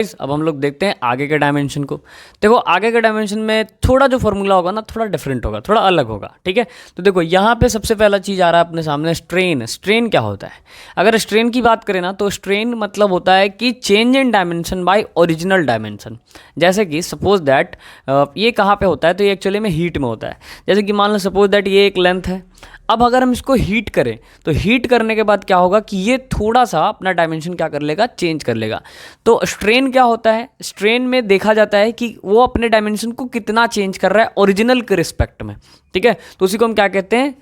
अब हम लोग देखते हैं आगे के डायमेंशन को। देखो आगे के डायमेंशन में थोड़ा जो फॉर्मूला होगा ना थोड़ा डिफरेंट होगा, थोड़ा अलग होगा, ठीक है। तो देखो यहाँ पे सबसे पहला चीज़ आ रहा है अपने सामने स्ट्रेन। स्ट्रेन क्या होता है? अगर स्ट्रेन की बात करें ना तो स्ट्रेन मतलब होता है कि change in dimension by original dimension. जैसे कि सपोज दैट ये कहाँ पे होता है, तो ये एक्चुअली में हीट में होता है। जैसे कि मान लो सपोज दैट ये एक लेंथ है, अब अगर हम इसको हीट करें तो हीट करने के बाद क्या होगा कि ये थोड़ा सा अपना डायमेंशन क्या कर लेगा, चेंज कर लेगा। तो स्ट्रेन क्या होता है? स्ट्रेन में देखा जाता है कि वो अपने डायमेंशन को कितना चेंज कर रहा है ओरिजिनल के रिस्पेक्ट में, ठीक है। तो उसी को हम क्या कहते हैं,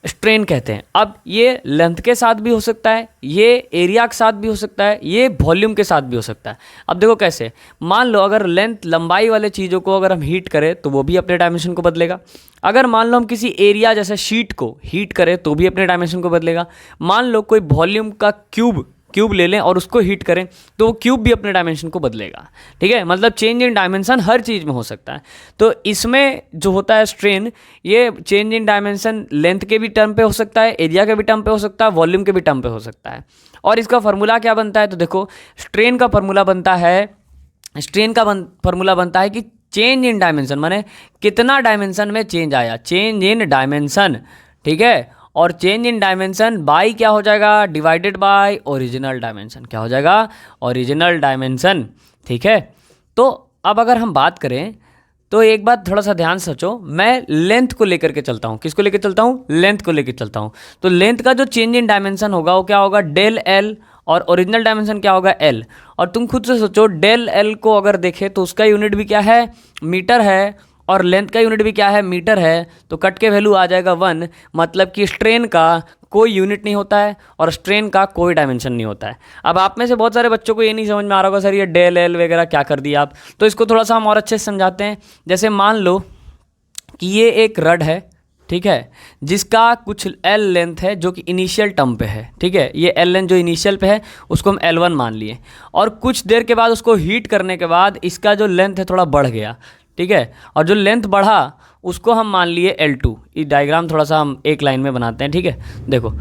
स्ट्रेन कहते हैं। अब ये लेंथ के साथ भी हो सकता है, ये एरिया के साथ भी हो सकता है, ये वॉल्यूम के साथ भी हो सकता है। अब देखो कैसे, मान लो अगर लेंथ लंबाई वाले चीज़ों को अगर हम हीट करें तो वो भी अपने डायमेंशन को बदलेगा। अगर मान लो हम किसी एरिया जैसे शीट को हीट करें तो भी अपने डायमेंशन को बदलेगा। मान लो कोई वॉल्यूम का क्यूब ले लें और उसको हीट करें तो वो क्यूब भी अपने डायमेंशन को बदलेगा, ठीक है। मतलब चेंज इन डायमेंशन हर चीज़ में हो सकता है। तो इसमें जो होता है स्ट्रेन, ये चेंज इन डायमेंशन लेंथ के भी टर्म पे हो सकता है, एरिया के भी टर्म पे हो सकता है, वॉल्यूम के भी टर्म पे हो सकता है। और इसका फॉर्मूला क्या बनता है, तो देखो स्ट्रेन का फॉर्मूला बनता है कि चेंज इन डायमेंशन माने कितना डायमेंशन में चेंज आया, चेंज इन डायमेंशन, ठीक है। और चेंज इन डायमेंशन बाई क्या हो जाएगा, डिवाइडेड बाय ओरिजिनल डायमेंशन। क्या हो जाएगा, ओरिजिनल डायमेंशन, ठीक है। तो अब अगर हम बात करें तो एक बात थोड़ा सा ध्यान से सोचो, मैं लेंथ को लेकर के चलता हूँ। किसको लेकर चलता हूँ? लेंथ को लेकर चलता हूँ। तो लेंथ का जो चेंज इन डायमेंशन होगा वो क्या होगा, डेल एल, और ओरिजिनल डायमेंशन क्या होगा, एल। और तुम खुद से सोचो, डेल एल को अगर देखें तो उसका यूनिट भी क्या है, मीटर है, और लेंथ का यूनिट भी क्या है, मीटर है। तो कट के वैल्यू आ जाएगा 1। मतलब कि स्ट्रेन का कोई यूनिट नहीं होता है और स्ट्रेन का कोई डायमेंशन नहीं होता है। अब आप में से बहुत सारे बच्चों को ये नहीं समझ में आ रहा होगा, सर ये डेल एल वगैरह क्या कर दिया आप। तो इसको थोड़ा सा हम और अच्छे से समझाते हैं। जैसे मान लो कि ये एक रड है, ठीक है, जिसका कुछ एल लेंथ है जो कि इनिशियल टर्म पे है, ठीक है। ये एल लेंथ जो इनिशियल पे है उसको हम L1 मान लिए, और कुछ देर के बाद उसको हीट करने के बाद इसका जो लेंथ है थोड़ा बढ़ गया, ठीक है। और जो लेंथ बढ़ा उसको हम मान लिए L2। ये डायग्राम थोड़ा सा हम एक लाइन में बनाते हैं, ठीक है। देखो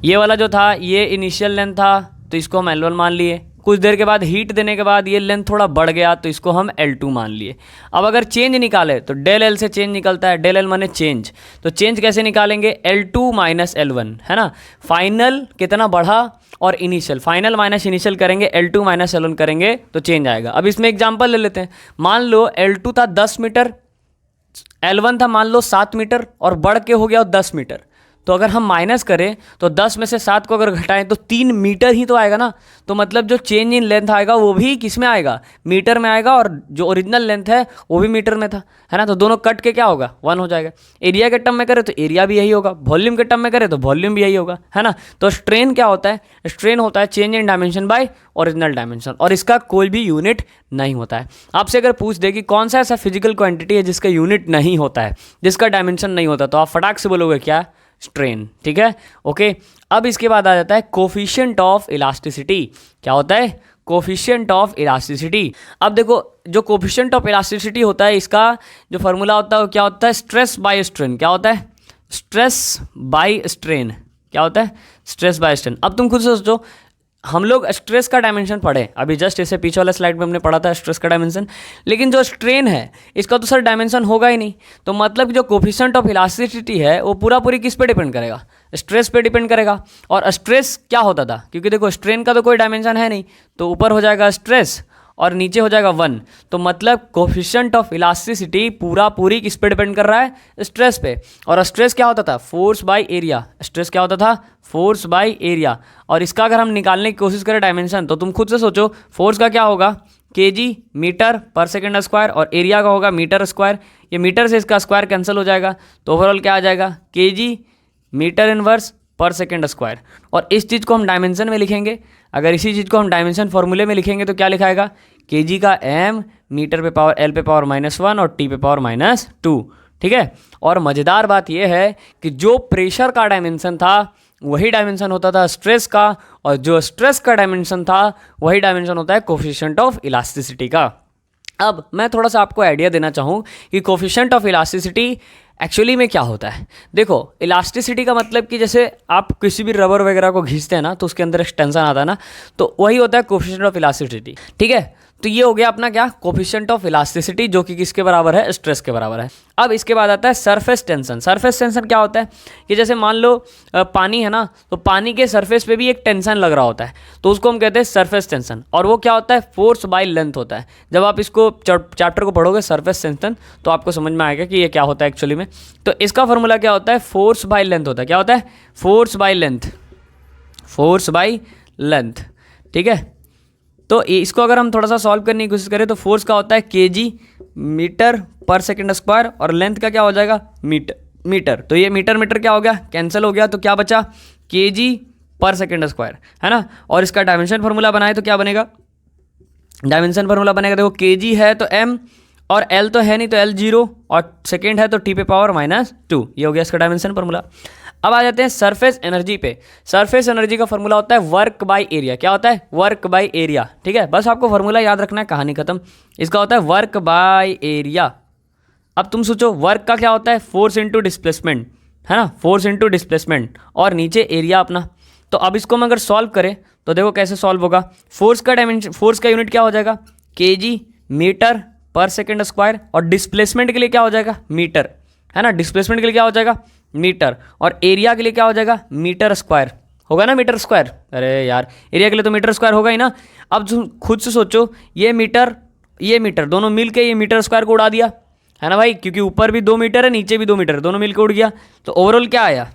ये वाला जो था ये इनिशियल लेंथ था, तो इसको हम L1 मान लिए। कुछ देर के बाद हीट देने के बाद ये लेंथ थोड़ा बढ़ गया तो इसको हम L2 मान लिए। अब अगर चेंज निकाले तो डेल एल से चेंज निकलता है, डेल एल माने चेंज। तो चेंज कैसे निकालेंगे, L2 माइनस L1, है ना। फाइनल कितना बढ़ा और इनिशियल, फाइनल माइनस इनिशियल करेंगे, L2 माइनस L1 करेंगे तो चेंज आएगा। अब इसमें एग्जांपल ले लेते हैं। मान लो L2 था 10 मीटर, L1 था मान लो 7 मीटर, और बढ़ के हो गया 10 मीटर। तो अगर हम माइनस करें तो 10 में से 7 को अगर घटाएं तो 3 मीटर ही तो आएगा ना। तो मतलब जो चेंज इन लेंथ आएगा वो भी किस में आएगा, मीटर में आएगा, और जो ओरिजिनल लेंथ है वो भी मीटर में था, है ना। तो दोनों कट के क्या होगा, 1 हो जाएगा। एरिया के टर्म में करें तो एरिया भी यही होगा, वॉल्यूम के टर्म में करें तो वॉल्यूम भी यही होगा, है ना। तो स्ट्रेन क्या होता है, स्ट्रेन होता है change in dimension by original dimension, और इसका कोई भी यूनिट नहीं होता है। आपसे अगर पूछ दे कि कौन सा ऐसा फिजिकल क्वांटिटी है जिसका यूनिट नहीं होता है, जिसका डायमेंशन नहीं होता, तो आप फटाक से बोलोगे क्या, स्ट्रेन, ठीक है, ओके। अब इसके बाद आ जाता है कोफिशिएंट ऑफ इलास्टिसिटी। क्या होता है, कोफिशिएंट ऑफ इलास्टिसिटी। अब देखो जो कोफिशिएंट ऑफ इलास्टिसिटी होता है, इसका जो फॉर्मूला होता है वो क्या होता है, स्ट्रेस बाय स्ट्रेन। क्या होता है, स्ट्रेस बाय स्ट्रेन। क्या होता है, स्ट्रेस बाय स्ट्रेन। अब तुम खुद से सोचो, हम लोग स्ट्रेस का डायमेंशन पढ़े अभी जस्ट, इससे पीछे वाला स्लाइड में हमने पढ़ा था स्ट्रेस का डायमेंशन, लेकिन जो स्ट्रेन है इसका तो सर डायमेंशन होगा ही नहीं। तो मतलब जो कोफिशिएंट ऑफ इलास्टिसिटी है वो पूरा पूरी किस पे डिपेंड करेगा, स्ट्रेस पे डिपेंड करेगा। और स्ट्रेस क्या होता था, क्योंकि देखो स्ट्रेन का तो कोई डायमेंशन है नहीं, तो ऊपर हो जाएगा स्ट्रेस और नीचे हो जाएगा 1। तो मतलब कोफिशिएंट ऑफ इलास्टिसिटी पूरा पूरी किस पे डिपेंड कर रहा है, स्ट्रेस पे। और स्ट्रेस क्या होता था, फोर्स बाय एरिया। स्ट्रेस क्या होता था, फोर्स बाय एरिया। और इसका अगर हम निकालने की कोशिश करें डायमेंशन, तो तुम खुद से सोचो फोर्स का क्या होगा, kg मीटर पर सेकेंड स्क्वायर, और एरिया का होगा मीटर स्क्वायर। ये मीटर से इसका स्क्वायर कैंसिल हो जाएगा, तो ओवरऑल क्या आ जाएगा, kg मीटर इनवर्स पर सेकेंड स्क्वायर। और इस चीज़ को हम डायमेंशन में लिखेंगे। अगर इसी चीज़ को हम डायमेंशन फॉर्मूले में लिखेंगे तो क्या लिखाएगा, kg का m मीटर पे पावर l पे पावर -1 और t पे पावर -2, ठीक है। और मज़ेदार बात यह है कि जो प्रेशर का डायमेंशन था वही डायमेंशन होता था स्ट्रेस का, और जो स्ट्रेस का डायमेंशन था वही डायमेंशन होता है कोफिशिएंट ऑफ इलास्टिसिटी का। अब मैं थोड़ा सा आपको आइडिया देना चाहूँ कि कोफिशिएंट ऑफ इलास्टिसिटी एक्चुअली में क्या होता है। देखो इलास्टिसिटी का मतलब कि जैसे आप किसी भी रबर वगैरह को घिसते हैं ना तो उसके अंदर एक्सटेंशन आता है ना, तो वही होता है कोफिशिएंट ऑफ इलास्टिसिटी, ठीक है। तो ये हो गया अपना क्या, कोफिशिएंट ऑफ इलास्टिसिटी, जो कि किसके बराबर है, स्ट्रेस के बराबर है। अब इसके बाद आता है सरफेस टेंशन। सरफेस टेंशन क्या होता है कि जैसे मान लो पानी है ना, तो पानी के सरफेस पे भी एक टेंशन लग रहा होता है, तो उसको हम कहते हैं सरफेस टेंशन। और वो क्या होता है, फोर्स बाय लेंथ होता है। जब आप इसको चैप्टर को पढ़ोगे सरफेस टेंशन, तो आपको समझ में आएगा कि ये क्या होता है एक्चुअली में। तो इसका फॉर्मूला क्या होता है, फोर्स बाय लेंथ होता है। क्या होता है, force by length, force by length, ठीक है। तो इसको अगर हम थोड़ा सा सॉल्व करने की कोशिश करें तो फोर्स का होता है केजी मीटर पर सेकंड स्क्वायर, और लेंथ का क्या हो जाएगा, मीटर। तो ये मीटर मीटर क्या हो गया, कैंसिल हो गया, तो क्या बचा, केजी पर सेकंड स्क्वायर, है ना। और इसका डायमेंशन फार्मूला बनाए तो क्या बनेगा, डायमेंशन फार्मूला बनेगा, देखो केजी है तो m, और l तो है नहीं तो l 0, और सेकेंड है तो t पे पावर -2। ये हो गया इसका डायमेंशन फार्मूला। अब आ जाते हैं सरफेस एनर्जी पे। सरफेस एनर्जी का फॉर्मूला होता है वर्क बाय एरिया। क्या होता है, वर्क बाय एरिया, ठीक है। बस आपको फॉर्मूला याद रखना है, कहानी खत्म। इसका होता है वर्क बाय एरिया। अब तुम सोचो वर्क का क्या होता है, फोर्स इंटू डिस्प्लेसमेंट, है ना, फोर्स इंटू डिस्प्लेसमेंट, और नीचे एरिया अपना। तो अब इसको हम अगर सॉल्व करें तो देखो कैसे सॉल्व होगा। फोर्स का डायमेंशन, फोर्स का यूनिट क्या हो जाएगा, केजी मीटर पर सेकेंड स्क्वायर, और डिस्प्लेसमेंट के लिए क्या हो जाएगा, मीटर, है ना, डिस्प्लेसमेंट के लिए क्या हो जाएगा, मीटर, और एरिया के लिए क्या हो जाएगा, मीटर स्क्वायर, होगा ना, मीटर स्क्वायर। अरे यार, एरिया के लिए तो मीटर स्क्वायर होगा ही ना। अब खुद से सोचो, ये मीटर दोनों मिल के ये मीटर स्क्वायर को उड़ा दिया, है ना भाई, क्योंकि ऊपर भी 2 मीटर है, नीचे भी 2 मीटर है, दोनों मिल के उड़ गया। तो ओवरऑल क्या आया,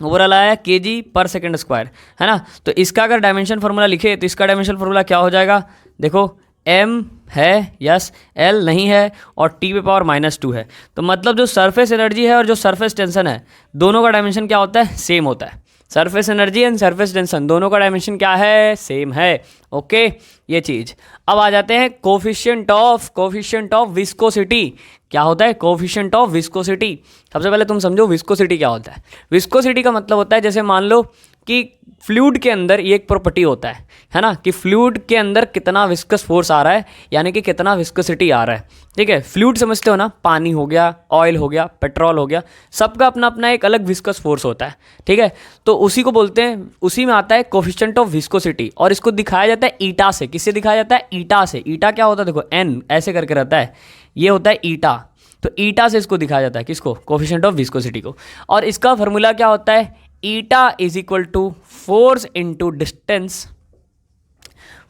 ओवरऑल आया केजी पर सेकेंड स्क्वायर, है ना। तो इसका अगर डायमेंशन फार्मूला लिखे तो इसका डायमेंशन फार्मूला क्या हो जाएगा, देखो m है, यस, l नहीं है, और t पे पावर -2 है। तो मतलब जो सरफेस एनर्जी है और जो सरफेस टेंशन है, दोनों का डायमेंशन क्या होता है, सेम होता है। Surface energy and surface tension दोनों का डायमेंशन क्या है, सेम है। ओके, ये चीज़। अब आ जाते हैं कोफिशिएंट ऑफ विस्कोसिटी। क्या होता है, कोफिशिएंट ऑफ विस्कोसिटी। सबसे पहले तुम समझो विस्कोसिटी क्या होता है। विस्कोसिटी का मतलब होता है, जैसे मान लो कि फ्लूइड के अंदर ये एक प्रॉपर्टी होता है ना, कि फ्लूइड के अंदर कितना विस्कस फोर्स आ रहा है, यानी कि कितना विस्कोसिटी आ रहा है, ठीक है। फ्लूइड समझते हो ना, पानी हो गया, ऑयल हो गया, पेट्रोल हो गया, सबका अपना अपना एक अलग विस्कस फोर्स होता है, ठीक है। तो उसी को बोलते हैं, उसी में आता है कोफिशिएंट ऑफ विस्कोसिटी, और इसको दिखाया जाता है ईटा से। किससे दिखाया जाता है, ईटा से। ईटा क्या होता है, देखो n ऐसे करके रहता है, ये होता है ईटा। तो ईटा से इसको दिखाया जाता है, किसको, कोफिशिएंट ऑफ विस्कोसिटी को। और इसका फॉर्मूला क्या होता है, eta is equal to force into distance,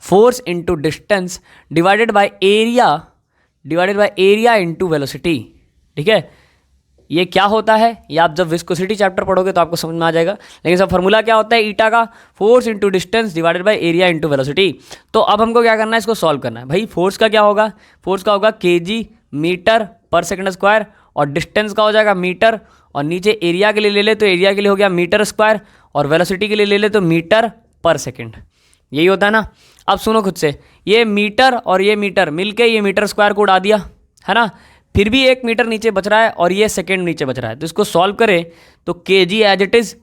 force into distance divided by area into velocity, ठीक है। ये क्या होता है, ये आप जब विस्कोसिटी चैप्टर पढ़ोगे तो आपको समझ में आ जाएगा। लेकिन सब फॉर्मूला क्या होता है ईटा का, force into distance divided by area into velocity. तो अब हमको क्या करना है, इसको सॉल्व करना है। भाई फोर्स का क्या होगा, फोर्स का होगा केजी मीटर पर सेकंड स्क्वायर, और डिस्टेंस का हो जाएगा मीटर, और नीचे एरिया के लिए ले ले तो एरिया के लिए हो गया मीटर स्क्वायर, और वेलोसिटी के लिए ले ले तो मीटर पर सेकंड। यही होता है ना। अब सुनो खुद से, ये मीटर और ये मीटर मिलके ये मीटर स्क्वायर को उड़ा दिया, है ना। फिर भी 1 मीटर नीचे बच रहा है और ये सेकंड नीचे बच रहा है, तो इसको सॉल्व करें तो केजी एज इट इज़,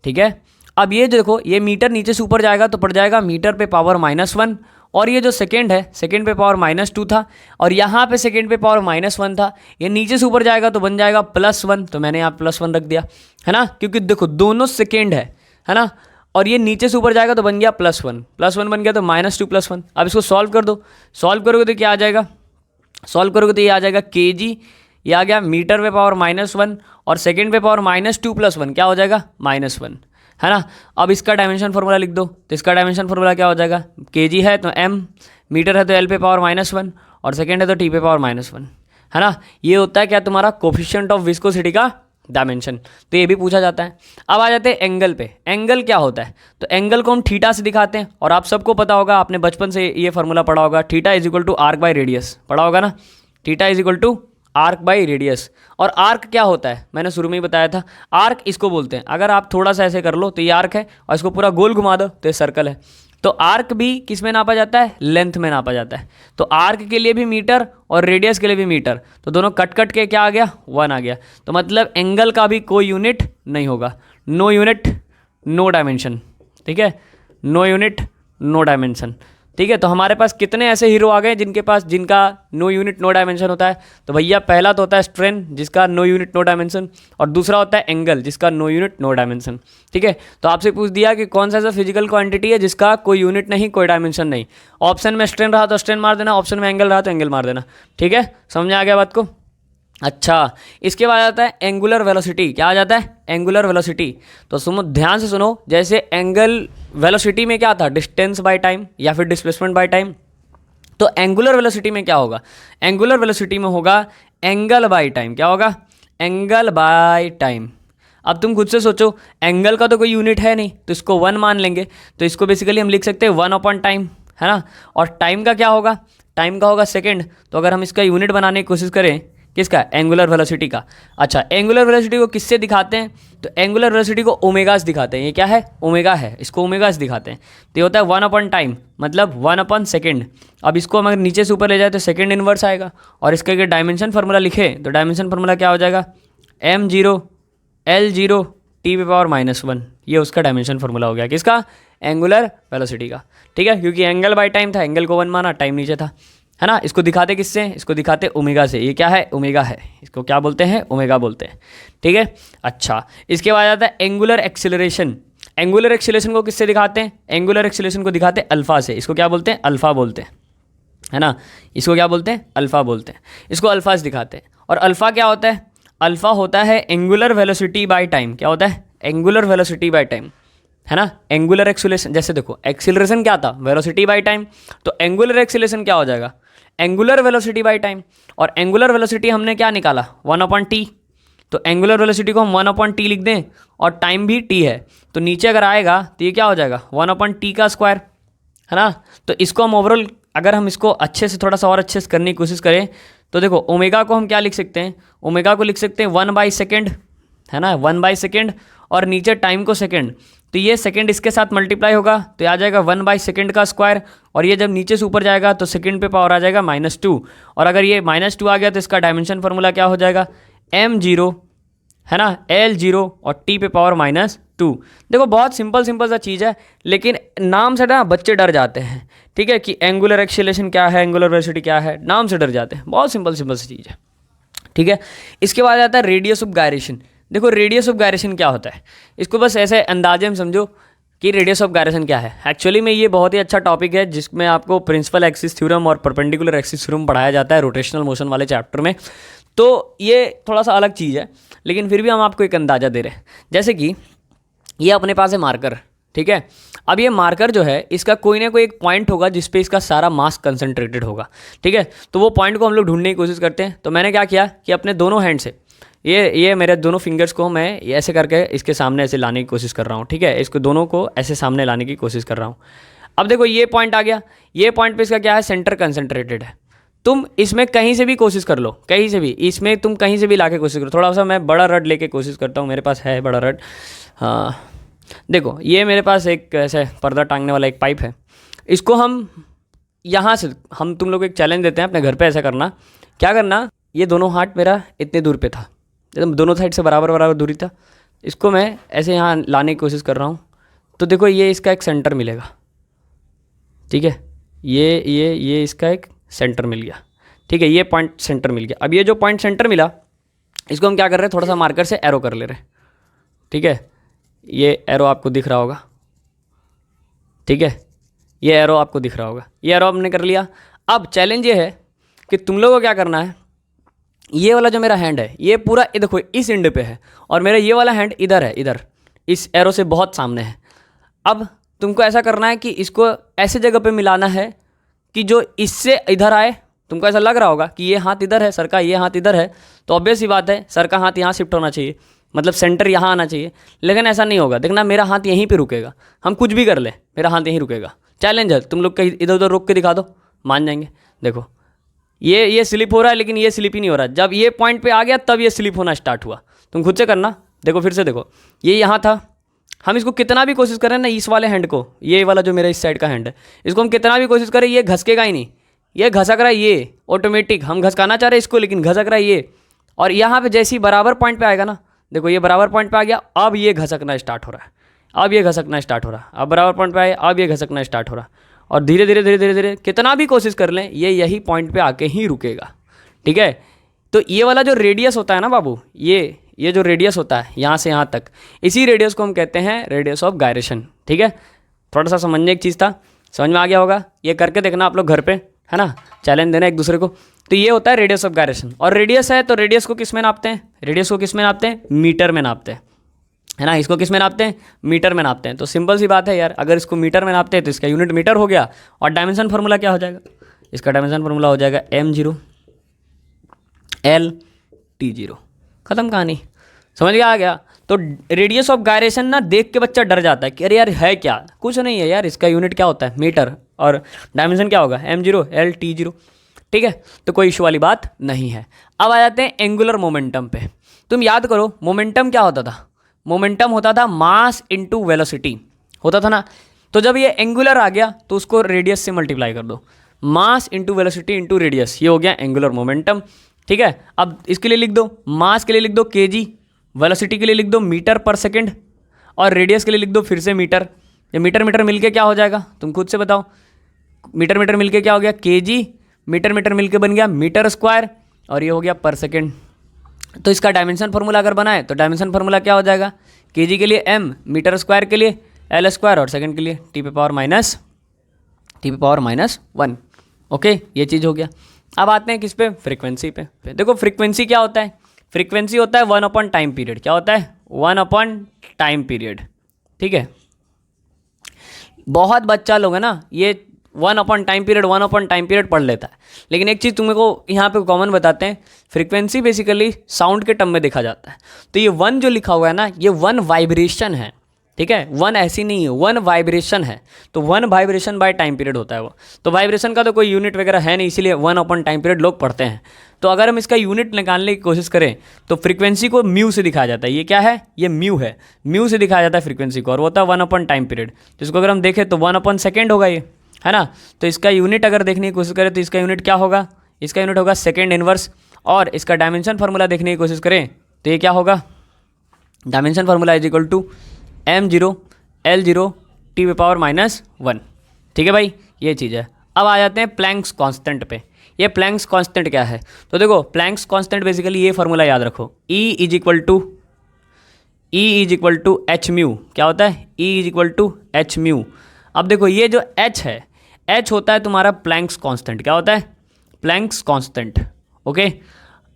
ठीक है। अब ये देखो, ये मीटर नीचे से ऊपर जाएगा तो पड़ जाएगा मीटर पे पावर -1, और ये जो सेकंड है, सेकंड पे पावर -2 था, और यहाँ पे सेकंड पे पावर -1 था। ये नीचे से ऊपर जाएगा तो बन जाएगा +1, तो मैंने यहाँ +1 रख दिया, है ना, क्योंकि देखो दोनों सेकंड है ना। और ये नीचे से ऊपर जाएगा तो बन गया +1 बन गया, तो -2 +1। अब इसको सॉल्व कर दो, सॉल्व करोगे तो क्या आ जाएगा, सॉल्व करोगे तो ये आ जाएगा केजी, ये आ गया मीटर पे पावर -1, और सेकंड पे पावर -2 +1 क्या हो जाएगा, -1, है ना। अब इसका डायमेंशन फार्मूला लिख दो, तो इसका डायमेंशन फार्मूला क्या हो जाएगा, केजी है तो m, मीटर है तो l पे पावर -1, और सेकंड है तो t पे पावर -1, है ना। ये होता है क्या, तुम्हारा कोफिशिएंट ऑफ विस्कोसिटी का डायमेंशन। तो ये भी पूछा जाता है। अब आ जाते हैं एंगल पे। एंगल क्या होता है, तो एंगल को हम थीटा से दिखाते हैं, और आप सबको पता होगा, आपने बचपन से ये फार्मूला पढ़ा होगा, theta is equal to arc by radius, पढ़ा होगा ना, theta is equal to arc by radius. और आर्क क्या होता है, मैंने शुरू में ही बताया था, आर्क इसको बोलते हैं, अगर आप थोड़ा सा ऐसे कर लो तो ये आर्क है, और इसको पूरा गोल घुमा दो तो ये सर्कल है। तो आर्क भी किस में नापा जाता है, लेंथ में नापा जाता है। तो आर्क के लिए भी मीटर और रेडियस के लिए भी मीटर, तो दोनों कट कट के क्या आ गया, 1 आ गया। तो मतलब एंगल का भी कोई यूनिट नहीं होगा, नो यूनिट नो डायमेंशन, ठीक है, नो यूनिट नो डायमेंशन। ठीक है। तो हमारे पास कितने ऐसे हीरो आ गए जिनका नो यूनिट नो डायमेंशन होता है? तो भैया पहला तो होता है स्ट्रेन जिसका नो यूनिट नो डायमेंशन, और दूसरा होता है एंगल जिसका नो यूनिट नो डायमेंशन। ठीक है। तो आपसे पूछ दिया कि कौन सा ऐसा फिजिकल क्वांटिटी है जिसका कोई यूनिट नहीं, कोई डायमेंशन नहीं। ऑप्शन में स्ट्रेन रहा तो स्ट्रेन मार देना, ऑप्शन में एंगल रहा तो एंगल मार देना। ठीक है, समझ में आ गया बात को? अच्छा, इसके बाद आता है एंगुलर वेलोसिटी। क्या आ जाता है? Angular velocity. तो सुनो, ध्यान से सुनो, जैसे एंगल वेलोसिटी में क्या था? डिस्टेंस बाय टाइम या फिर डिस्प्लेसमेंट बाय टाइम। तो एंगुलर वेलोसिटी में क्या होगा? एंगुलर वेलोसिटी में होगा एंगल बाय टाइम। क्या होगा? Angle by time. अब तुम खुद से सोचो, एंगल का तो कोई यूनिट है नहीं, तो इसको 1 मान लेंगे, तो इसको बेसिकली हम लिख सकते हैं 1 अपॉन टाइम, है ना। और टाइम का क्या होगा? टाइम का होगा सेकेंड। तो अगर हम इसका यूनिट बनाने की कोशिश करें, किसका? एंगुलर वेलोसिटी का। अच्छा, एंगुलर वेलोसिटी को किससे दिखाते हैं? तो एंगुलर वेलोसिटी को ओमेगा से दिखाते हैं। ये क्या है? ओमेगा है, इसको ओमेगा से दिखाते हैं। तो ये होता है 1 अपॉन टाइम, मतलब 1 अपॉन सेकेंड। अब इसको हम अगर नीचे से ऊपर ले जाए तो सेकेंड इनवर्स आएगा, और इसका अगर डायमेंशन फार्मूला लिखे तो डायमेंशन फार्मूला क्या हो जाएगा? m0 L0 T⁻⁻1। ये उसका डायमेंशन फार्मूला हो गया, किसका? एंगुलर वेलोसिटी का। ठीक है, क्योंकि एंगल बाय टाइम था, एंगल को 1 माना, टाइम नीचे था, है ना। इसको दिखाते किससे? इसको दिखाते ओमेगा से। ये क्या है? ओमेगा है। इसको क्या बोलते हैं? ओमेगा बोलते हैं। ठीक है। अच्छा, इसके बाद आता है एंगुलर एक्सीलरेशन। एंगुलर एक्सीलरेशन को किससे दिखाते हैं? एंगुलर एक्सीलरेशन को दिखाते हैं अल्फा से। इसको क्या बोलते हैं? अल्फा बोलते हैं, है ना। इसको क्या बोलते हैं? अल्फा बोलते हैं। इसको अल्फा से दिखाते हैं। और अल्फा क्या होता है? अल्फा होता है एंगुलर वेलोसिटी बाय टाइम। क्या होता है? एंगुलर वेलोसिटी बाय टाइम, है ना। एंगुलर एक्सीलरेशन, जैसे देखो एक्सीलरेशन क्या था? Velocity by time. तो एंगुलर एक्सीलरेशन क्या हो जाएगा? Angular velocity by time. और एंगुलर वेलोसिटी हमने क्या निकाला? 1 अपॉन टी। तो एंगुलर वेलोसिटी को हम 1 अपॉन टी लिख दें, और टाइम भी टी है, तो नीचे अगर आएगा तो ये क्या हो जाएगा? 1 अपॉन टी का स्क्वायर, है ना। तो इसको हम ओवरऑल, अगर हम इसको अच्छे से थोड़ा सा और अच्छे से करने की कोशिश करें तो देखो, ओमेगा को हम क्या लिख सकते हैं? ओमेगा को लिख सकते हैं 1/सेकेंड, है ना, 1/सेकेंड, और नीचे टाइम को सेकेंड। तो ये सेकेंड इसके साथ मल्टीप्लाई होगा तो आ जाएगा 1/सेकेंड का स्क्वायर, और ये जब नीचे से ऊपर जाएगा तो सेकेंड पे पावर आ जाएगा -2, और अगर ये -2 आ गया तो इसका डायमेंशन फार्मूला क्या हो जाएगा? m0, है ना, L0 और T⁻⁻2। देखो बहुत सिंपल सा चीज़ है, लेकिन नाम से ना बच्चे डर जाते हैं। ठीक है, कि एंगुलर एक्सीलरेशन क्या है, एंगुलर वेलोसिटी क्या है, नाम से डर जाते हैं। बहुत सिंपल सी चीज़ है। ठीक है। इसके बाद आता है रेडियस ऑफ गायरेशन। देखो रेडियस ऑफ गायरेशन क्या होता है, इसको बस ऐसे अंदाजे में समझो कि रेडियस ऑफ गायरेशन क्या है। एक्चुअली में ये बहुत ही अच्छा टॉपिक है जिसमें आपको प्रिंसिपल एक्सिस थ्योरम और परपेंडिकुलर एक्सिस थ्योरम पढ़ाया जाता है रोटेशनल मोशन वाले चैप्टर में। तो ये थोड़ा सा अलग चीज़ है, लेकिन फिर भी हम आपको एक अंदाज़ा दे रहे हैं। जैसे कि ये अपने पास है मार्कर, ठीक है। अब ये मार्कर जो है, इसका कोई ना कोई एक पॉइंट होगा जिस पे इसका सारा मास कंसंट्रेटेड होगा, ठीक है। तो वो पॉइंट को हम लोग ढूंढने की कोशिश करते हैं। तो मैंने क्या किया कि अपने दोनों हैंड से ये मेरे दोनों फिंगर्स को मैं ऐसे करके इसके सामने ऐसे लाने की कोशिश कर रहा हूँ, ठीक है। इसको दोनों को ऐसे सामने लाने की कोशिश कर रहा हूँ। अब देखो ये पॉइंट आ गया, ये पॉइंट पे इसका क्या है, सेंटर कंसंट्रेटेड है। तुम इसमें कहीं से भी कोशिश कर लो, कहीं से भी, इसमें तुम कहीं से भी ला के कोशिश करो। थोड़ा सा मैं बड़ा रड लेके कोशिश करता हूँ, मेरे पास है बड़ा रड। हाँ देखो, ये मेरे पास एक ऐसे पर्दा टांगने वाला एक पाइप है। इसको हम यहाँ से, हम तुम लोग को एक चैलेंज देते हैं अपने घर पे ऐसा करना। क्या करना, ये दोनों हाथ मेरा इतने दूर पे था, एकदम दोनों साइड से बराबर बराबर दूरी था। इसको मैं ऐसे यहाँ लाने की कोशिश कर रहा हूँ। तो देखो ये इसका एक सेंटर मिलेगा, ठीक है। ये इसका एक सेंटर मिल गया, ठीक है। ये पॉइंट सेंटर मिल गया। अब ये जो पॉइंट सेंटर मिला, इसको हम क्या कर रहे हैं, थोड़ा सा मार्कर से एरो कर ले रहे हैं, ठीक है। ये एरो आपको दिख रहा होगा, ठीक है। ये एरो आपको दिख रहा होगा, ये एरो हमने कर लिया। अब चैलेंज ये है कि तुम लोगों को क्या करना है, ये वाला जो मेरा हैंड है, ये पूरा ये देखो इस एंड पे है, और मेरा ये वाला हैंड इधर है, इधर इस एरो से बहुत सामने है। अब तुमको ऐसा करना है कि इसको ऐसे जगह पे मिलाना है कि जो इससे इधर आए। तुमको ऐसा लग रहा होगा कि ये हाथ इधर है सर का, ये हाथ इधर है, तो ऑब्वियस ही बात है सर का हाथ यहाँ शिफ्ट होना चाहिए, मतलब सेंटर यहाँ आना चाहिए। लेकिन ऐसा नहीं होगा, देखना मेरा हाथ यहीं पे रुकेगा। हम कुछ भी कर ले, मेरा हाथ यहीं रुकेगा। चैलेंज है, तुम लोग कहीं इधर उधर रोक के दिखा दो, मान जाएंगे। देखो ये स्लिप हो रहा है, लेकिन ये स्लिप ही नहीं हो रहा। जब ये पॉइंट पे आ गया तब ये स्लिप होना स्टार्ट हुआ। तुम खुद से करना, देखो फिर से देखो, ये यहाँ था। हम इसको कितना भी कोशिश करें ना, इस वाले हैंड को, ये वाला जो मेरा इस साइड का हैंड है, इसको हम कितना भी कोशिश करें ये घसकेगा ही नहीं। ये घसक रहा है, ये ऑटोमेटिक, हम घसकाना चाह रहे हैं इसको लेकिन घसक रहा है ये। और यहाँ पे जैसे ही बराबर पॉइंट पे आएगा ना, देखो ये बराबर पॉइंट पे आ गया, अब ये घसकना स्टार्ट हो रहा है, अब ये घसकना स्टार्ट हो रहा है, अब बराबर पॉइंट पे आए, अब ये घसकना स्टार्ट हो रहा है। और धीरे धीरे धीरे धीरे धीरे कितना भी कोशिश कर लें ये यही पॉइंट पे आके ही रुकेगा, ठीक है। तो ये वाला जो रेडियस होता है ना बाबू, ये जो रेडियस होता है यहाँ से यहाँ तक, इसी रेडियस को हम कहते हैं रेडियस ऑफ गायरेशन, ठीक है। थोड़ा सा समझने एक चीज़ था, समझ में आ गया होगा, ये करके देखना आप लोग घर पे, है ना, चैलेंज देना एक दूसरे को। तो ये होता है रेडियस ऑफ गायरेशन। और रेडियस है तो रेडियस को किस में नापते हैं, रेडियस को किस में नापते हैं, मीटर में नापते हैं, है ना। इसको किस में नापते हैं, मीटर में नापते हैं। तो सिंपल सी बात है यार, अगर इसको मीटर में नापते हैं तो इसका यूनिट मीटर हो गया। और डायमेंशन फार्मूला क्या हो जाएगा, इसका डायमेंशन फार्मूला हो जाएगा m0 l t0, खत्म कहानी, समझ गया, आ गया। तो रेडियस ऑफ गायरेशन ना देख के बच्चा डर जाता है कि अरे यार है क्या, कुछ नहीं है यार, इसका यूनिट क्या होता है मीटर, और डायमेंशन क्या होगा m0 l t0, ठीक है। तो कोई इशू वाली बात नहीं है। अब आ जाते हैं एंगुलर मोमेंटम पे। तुम याद करो मोमेंटम क्या होता था, मोमेंटम होता था मास इनटू वेलोसिटी, होता था ना। तो जब ये एंगुलर आ गया तो उसको रेडियस से मल्टीप्लाई कर दो, mass into velocity into radius, ये हो गया एंगुलर मोमेंटम, ठीक है। अब इसके लिए लिख दो, मास के लिए लिख दो kg, वेलोसिटी के लिए लिख दो मीटर पर सेकंड, और रेडियस के लिए लिख दो फिर से मीटर। ये मीटर मीटर मिलके क्या हो जाएगा, तुम खुद से बताओ, मीटर मीटर मिलके क्या हो गया kg, मीटर मीटर मिलके बन गया मीटर स्क्वायर, और ये हो गया पर सेकंड। तो इसका डायमेंशन फार्मूला अगर बनाए तो डायमेंशन फार्मूला क्या हो जाएगा, kg के लिए m, मीटर स्क्वायर के लिए l स्क्वायर, और सेकंड के लिए t पे पावर माइनस 1। ओके, ये चीज़ हो गया। अब आते हैं किस पे, फ्रीक्वेंसी पे। देखो फ्रीक्वेंसी क्या होता है, फ्रीक्वेंसी होता है 1 अपॉन टाइम पीरियड। क्या होता है, 1 अपॉन टाइम पीरियड, ठीक है। बहुत बच्चा लोग है ना ये 1 अपॉन टाइम पीरियड पढ़ लेता है, लेकिन एक चीज़ तुमको यहाँ पे कॉमन बताते हैं, फ्रीक्वेंसी बेसिकली साउंड के टर्म में देखा जाता है। तो ये 1 जो लिखा हुआ है ना, ये 1 वाइब्रेशन है, ठीक है। 1 ऐसी नहीं है, 1 वाइब्रेशन है। तो 1 वाइब्रेशन बाय टाइम पीरियड होता है वो। तो वाइब्रेशन का तो कोई यूनिट वगैरह है नहीं, इसीलिए 1 अपॉन टाइम पीरियड लोग पढ़ते हैं। तो अगर हम इसका यूनिट निकालने की कोशिश करें तो फ्रीक्वेंसी को म्यू से दिखाया जाता है। ये क्या है, ये म्यू है, म्यू से दिखाया जाता है फ्रीक्वेंसी को, और वो होता है 1 अपॉन टाइम पीरियड। तो इसको अगर हम देखें तो 1 अपॉन सेकेंड होगा ये, है ना। तो इसका यूनिट अगर देखने की कोशिश करें तो इसका यूनिट क्या होगा, इसका यूनिट होगा सेकेंड इनवर्स। और इसका डायमेंशन फार्मूला देखने की कोशिश करें तो ये क्या होगा, dimension formula is equal to m0 l0 t पे पावर माइनस 1, ठीक है भाई, ये चीज़ है। अब आ जाते हैं प्लैंक्स कांस्टेंट पे। ये प्लैंक्स कांस्टेंट क्या है, तो देखो प्लैंक्स कांस्टेंट बेसिकली ये फार्मूला याद रखो, E is equal to h mu. क्या होता है, E is equal to h mu. अब देखो ये जो H है, H होता है तुम्हारा प्लैंक्स कांस्टेंट। क्या होता है, प्लैंक्स कांस्टेंट, ओके।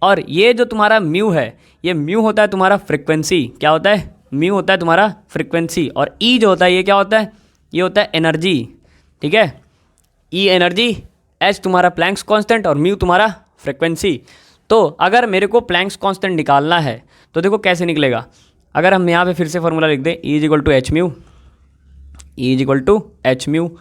और ये जो तुम्हारा म्यू है, ये म्यू होता है तुम्हारा फ्रिक्वेंसी। क्या होता है, म्यू होता है तुम्हारा फ्रिक्वेंसी। और E जो होता है ये क्या होता है, ये होता है एनर्जी, ठीक है। E एनर्जी, H तुम्हारा प्लैंक्स कांस्टेंट, और म्यू तुम्हारा फ्रिक्वेंसी। तो अगर मेरे को प्लैंक्स कांस्टेंट निकालना है तो देखो कैसे निकलेगा। अगर हम यहाँ पे फिर से फार्मूला लिख दें, E is equal to h mu, E is equal to h mu.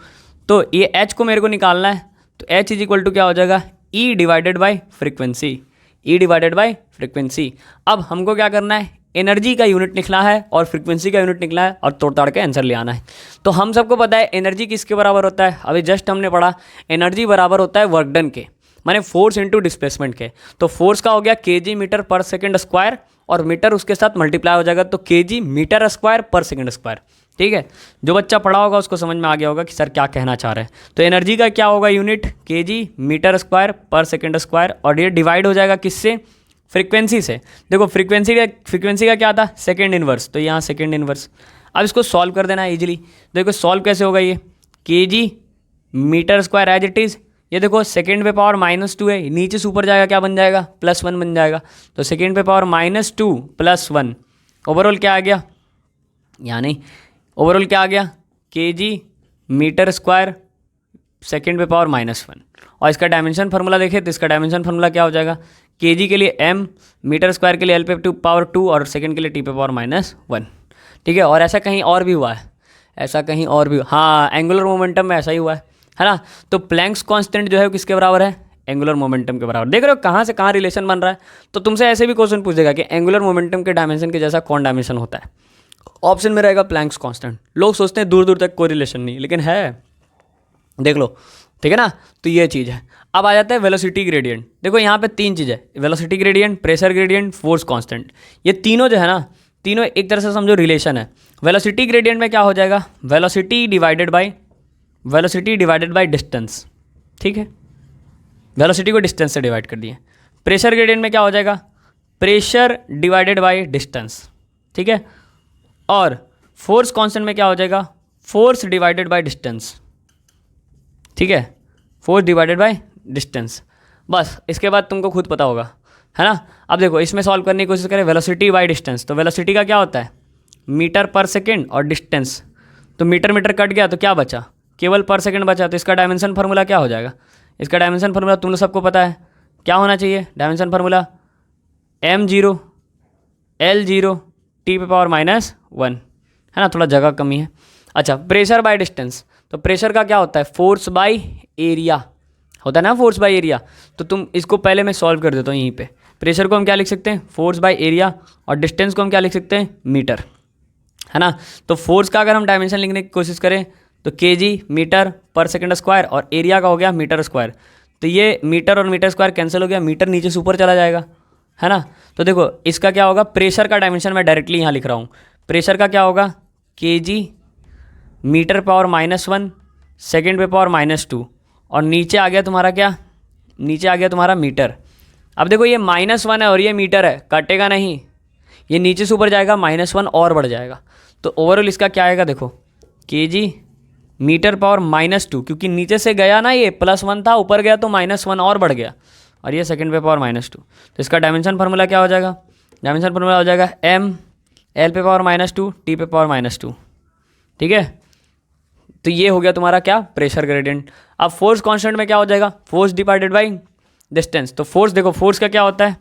तो ये H को मेरे को निकालना है, तो H इज इक्वल टू क्या हो जाएगा, E divided by frequency, E divided by frequency. अब हमको क्या करना है, एनर्जी का यूनिट निकला है और फ्रीक्वेंसी का यूनिट निकला है, और तोड़ ताड़ के आंसर ले आना है। तो हम सबको पता है एनर्जी किसके बराबर होता है, अभी जस्ट हमने पढ़ा, एनर्जी बराबर होता है वर्क डन के, माने फोर्स इनटू डिस्प्लेसमेंट के। तो फोर्स का हो गया kg मीटर पर सेकंड स्क्वायर, और मीटर उसके साथ मल्टीप्लाई हो जाएगा, तो kg मीटर स्क्वायर पर सेकंड स्क्वायर, ठीक है। जो बच्चा पढ़ा होगा उसको समझ में आ गया होगा कि सर क्या कहना चाह रहे हैं। तो एनर्जी का क्या होगा यूनिट, kg मीटर स्क्वायर पर सेकंड स्क्वायर, और ये डिवाइड हो जाएगा किससे, फ्रीक्वेंसी से। देखो फ्रीक्वेंसी का क्या था, सेकेंड इनवर्स, तो यहाँ सेकेंड इनवर्स। अब इसको सॉल्व कर देना है इजीली। देखो सॉल्व कैसे होगा, ये kg metre square as it is, ये देखो सेकेंड पे पावर -2 है, नीचे से ऊपर जाएगा क्या बन जाएगा, +1 बन जाएगा। तो सेकेंड पे पावर -2 +1, ओवरऑल क्या आ गया, यानी ओवरऑल क्या आ गया, kg मीटर स्क्वायर सेकेंड पे पावर -1। और इसका डायमेंशन फार्मूला देखें तो इसका डायमेंशन फार्मूला क्या हो जाएगा, kg के लिए m, मीटर स्क्वायर के लिए l पे पावर 2, और सेकेंड के लिए t पे पावर -1, ठीक है। और ऐसा कहीं और भी हुआ है, ऐसा कहीं और भी, हाँ एंगुलर मोमेंटम में ऐसा ही हुआ है ना। तो प्लैंक्स कांस्टेंट जो है किसके बराबर है, एंगुलर मोमेंटम के बराबर। देख रहे हो कहाँ से कहाँ रिलेशन बन रहा है। तो तुमसे ऐसे भी क्वेश्चन पूछेगा कि एंगुलर मोमेंटम के डायमेंशन के जैसा कौन डायमेंशन होता है, ऑप्शन में रहेगा प्लैंक्स कांस्टेंट। लोग सोचते हैं दूर दूर तक कोई रिलेशन नहीं, लेकिन है, देख लो, ठीक है ना। तो ये चीज़ है। अब आ जाता है वेलोसिटी ग्रेडियंट। देखो यहाँ पे 3 चीज़ है, velocity gradient, pressure gradient, force constant. ये तीनों जो है ना, तीनों एक तरह से समझो रिलेशन है। वेलोसिटी ग्रेडियंट में क्या हो जाएगा, velocity divided by velocity divided by distance, ठीक है, वेलोसिटी को डिस्टेंस से डिवाइड कर दिए। प्रेशर ग्रेडियंट में क्या हो जाएगा, प्रेशर डिवाइडेड बाय डिस्टेंस, ठीक है। और फोर्स कांस्टेंट में क्या हो जाएगा, फोर्स डिवाइडेड बाय डिस्टेंस, ठीक है, फोर्स डिवाइडेड बाय डिस्टेंस। बस इसके बाद तुमको खुद पता होगा, है ना। अब देखो इसमें सॉल्व करने की कोशिश करें, वेलोसिटी बाय डिस्टेंस, तो वेलोसिटी का क्या होता है मीटर पर सेकेंड, और डिस्टेंस तो मीटर मीटर कट गया तो क्या बचा, केवल पर सेकेंड बचा। तो इसका डायमेंशन फार्मूला क्या हो जाएगा, इसका डायमेंशन फार्मूला तुम लोग सबको पता है क्या होना चाहिए, dimension formula m0 L0 T पे पावर -1, है ना, थोड़ा जगह कमी है। अच्छा, प्रेशर बाय डिस्टेंस, तो प्रेशर का क्या होता है फोर्स बाय एरिया होता है ना, फोर्स बाय एरिया। तो तुम इसको पहले मैं सॉल्व कर देता हूँ यहीं पे। प्रेशर को हम क्या लिख सकते हैं, फोर्स बाय एरिया, और डिस्टेंस को हम क्या लिख सकते हैं, मीटर, है ना। तो फोर्स का अगर हम डायमेंशन लिखने की कोशिश करें तो kg मीटर पर सेकंड स्क्वायर, और एरिया का हो गया मीटर स्क्वायर। तो ये मीटर और मीटर स्क्वायर कैंसिल हो गया, मीटर नीचे से ऊपर चला जाएगा, है ना। तो देखो इसका क्या होगा, प्रेशर का डायमेंशन मैं डायरेक्टली यहाँ लिख रहा हूँ, प्रेशर का क्या होगा kg मीटर पावर -1 सेकेंड पे पावर -2, और नीचे आ गया तुम्हारा क्या, नीचे आ गया तुम्हारा मीटर। अब देखो ये -1 है और ये मीटर है, कटेगा नहीं, ये नीचे से ऊपर जाएगा, -1 और बढ़ जाएगा। तो ओवरऑल इसका क्या आएगा, देखो kg मीटर पावर -2, क्योंकि नीचे से गया ना ये +1 था, ऊपर गया तो -1 और बढ़ गया, और ये सेकेंड पे पावर -2। तो इसका डायमेंशन फार्मूला क्या हो जाएगा, डायमेंशन फार्मूला हो जाएगा m L पे पावर -2 T पे पावर -2, ठीक है। तो ये हो गया तुम्हारा क्या, प्रेशर ग्रेडियंट। अब फोर्स कांस्टेंट में क्या हो जाएगा, फोर्स डिवाइडेड बाय डिस्टेंस। तो फोर्स देखो, फोर्स का क्या होता है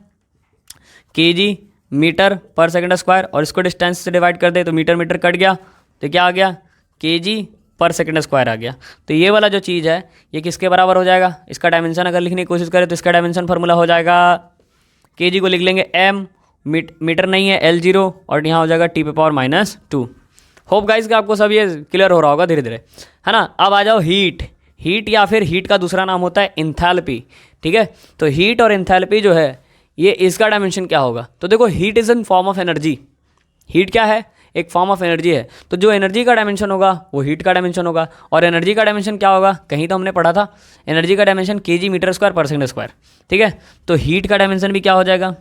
kg मीटर पर सेकंड स्क्वायर, और इसको डिस्टेंस से डिवाइड कर दे तो मीटर मीटर कट गया, तो क्या आ गया kg पर सेकंड स्क्वायर आ गया। तो ये वाला जो चीज़ है ये किसके बराबर हो जाएगा, इसका डायमेंशन अगर लिखने की कोशिश करें तो इसका डायमेंशन फार्मूला हो जाएगा, kg को लिख लेंगे m, मीटर नहीं है L0, और यहाँ हो जाएगा T पे पावर -2। होप गाइस कि आपको सब ये क्लियर हो रहा होगा धीरे धीरे, है ना। अब आ जाओ हीट, हीट या फिर हीट का दूसरा नाम होता है इंथैल्पी, ठीक है। तो हीट और इंथैल्पी जो है ये इसका डायमेंशन क्या होगा, तो देखो heat is an form of energy, heat क्या है, एक फॉर्म ऑफ एनर्जी है। तो जो एनर्जी का डायमेंशन होगा वो हीट का डायमेंशन होगा, और एनर्जी का डायमेंशन क्या होगा, कहीं तो हमने पढ़ा था एनर्जी का डायमेंशन kg मीटर स्क्वायर पर सेकंड स्क्वायर, ठीक है। तो हीट का डायमेंशन भी क्या हो जाएगा,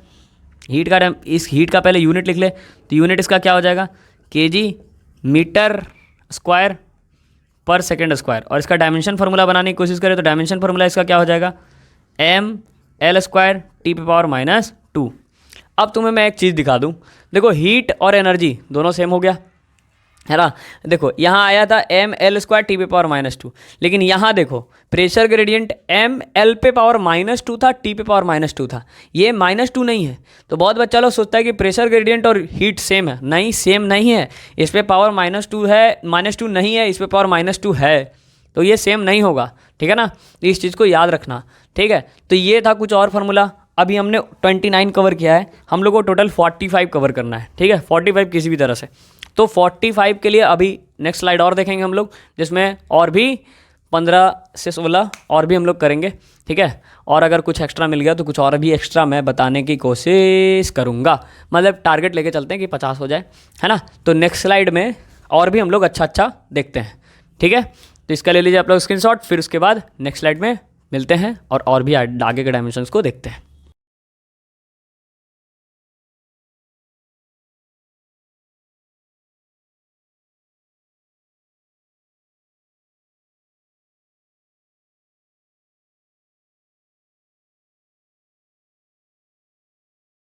हीट का इस हीट का पहले यूनिट लिख ले, तो यूनिट इसका क्या हो जाएगा kg मीटर स्क्वायर पर सेकेंड स्क्वायर, और इसका डायमेंशन फार्मूला बनाने की कोशिश करें तो डायमेंशन फार्मूला इसका क्या हो जाएगा m L स्क्वायर T पे पावर -2। अब तुम्हें मैं एक चीज़ दिखा दूं, देखो हीट और एनर्जी दोनों सेम हो गया, है ना। देखो यहाँ आया था m L स्क्वायर T पे पावर -2, लेकिन यहाँ देखो प्रेशर ग्रेडियंट m L पे पावर -2 था, T पे पावर -2 था, ये -2 नहीं है। तो बहुत बच्चा लोग सोचता है कि प्रेशर ग्रेडियंट और हीट सेम है, नहीं सेम नहीं है, इस पे पावर -2 है, -2 नहीं है, इस पे पावर -2 है, तो ये सेम नहीं होगा, ठीक है ना। तो इस चीज़ को याद रखना, ठीक है। तो ये था कुछ और फार्मूला, अभी हमने 29 कवर किया है, हम लोग को टोटल 45 कवर करना है, ठीक है, 45 किसी भी तरह से। तो 45 के लिए अभी नेक्स्ट स्लाइड और देखेंगे हम लोग, जिसमें और भी 15 से 16 और भी हम लोग करेंगे, ठीक है। और अगर कुछ एक्स्ट्रा मिल गया तो कुछ और भी एक्स्ट्रा मैं बताने की कोशिश करूँगा, मतलब टारगेट लेके चलते हैं कि 50 हो जाए, है ना। तो नेक्स्ट स्लाइड में और भी हम लोग अच्छा देखते हैं, ठीक है। तो इसका ले लीजिए आप लोग स्क्रीनशॉट, फिर उसके बाद नेक्स्ट स्लाइड में मिलते हैं और भी आगे के डायमेंशंस को देखते हैं।